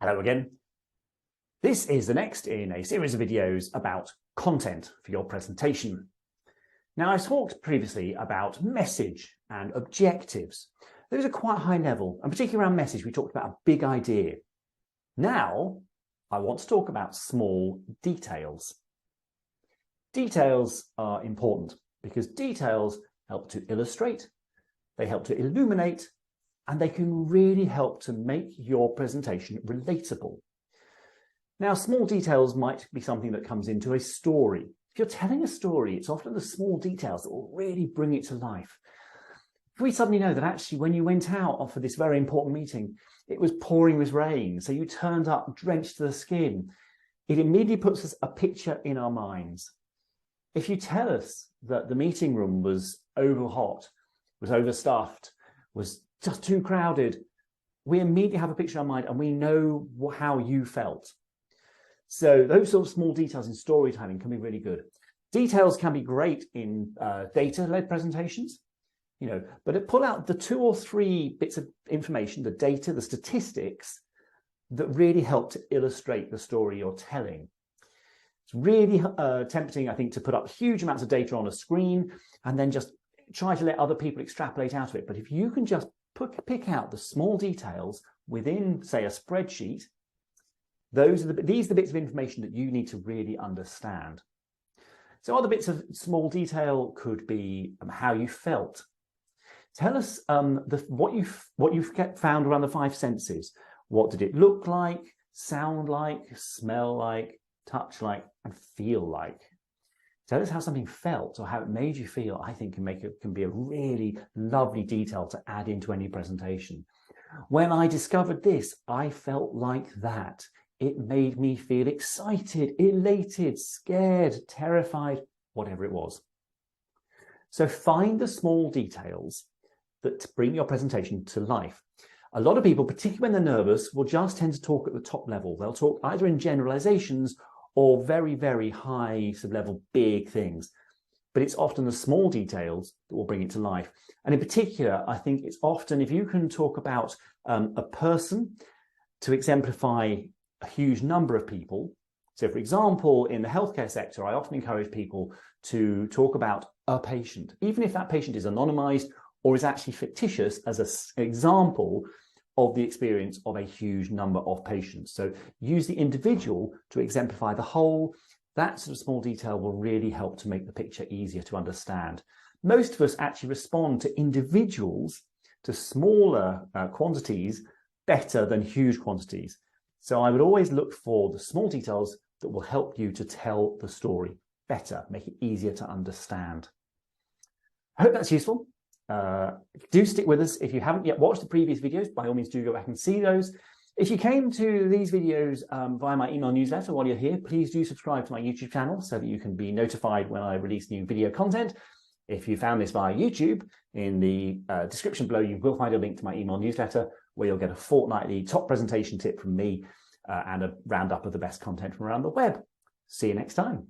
Hello again. This is the next in a series of videos about content for your presentation. Now, I've talked previously about message and objectives. Those are quite high level, and particularly around message, we talked about a big idea. Now, I want to talk about small details. Details are important because details help to illustrate, they help to illuminate, and they can really help to make your presentation relatable. Now, small details might be something that comes into a story. If you're telling a story, it's often the small details that will really bring it to life. If we suddenly know that actually when you went out for this very important meeting, it was pouring with rain, so you turned up drenched to the skin, it immediately puts us a picture in our minds. If you tell us that the meeting room was over hot, was overstuffed, was just too crowded, we immediately have a picture in our mind and we know how you felt. So those sort of small details in storytelling can be really good. Details can be great in data-led presentations, but pull out the 2 or 3 bits of information, the data, the statistics, that really help to illustrate the story you're telling. It's really tempting, I think, to put up huge amounts of data on a screen and then just try to let other people extrapolate out of it. But if you can just pick out the small details within, say, a spreadsheet, these are the bits of information that you need to really understand. So other bits of small detail could be how you felt. Tell us what you've found around the 5 senses. What did it look like, sound like, smell like, touch like, and feel like? Tell us how something felt or how it made you feel. I think can be a really lovely detail to add into any presentation. When I discovered this, I felt like that. It made me feel excited, elated, scared, terrified, whatever it was. So find the small details that bring your presentation to life. A lot of people, particularly when they're nervous, will just tend to talk at the top level. They'll talk either in generalizations or very, very high level, big things. But it's often the small details that will bring it to life. And in particular, I think it's often if you can talk about a person to exemplify a huge number of people. So for example, in the healthcare sector, I often encourage people to talk about a patient, even if that patient is anonymized or is actually fictitious as an example of the experience of a huge number of patients. So use the individual to exemplify the whole. That sort of small detail will really help to make the picture easier to understand. Most of us actually respond to individuals, to smaller quantities, better than huge quantities. So I would always look for the small details that will help you to tell the story better, make it easier to understand. I hope that's useful. Do stick with us. If you haven't yet watched the previous videos, by all means do go back and see those. If you came to these videos via my email newsletter while you're here, please do subscribe to my YouTube channel so that you can be notified when I release new video content. If you found this via YouTube, in the description below you will find a link to my email newsletter where you'll get a fortnightly top presentation tip from me and a roundup of the best content from around the web. See you next time.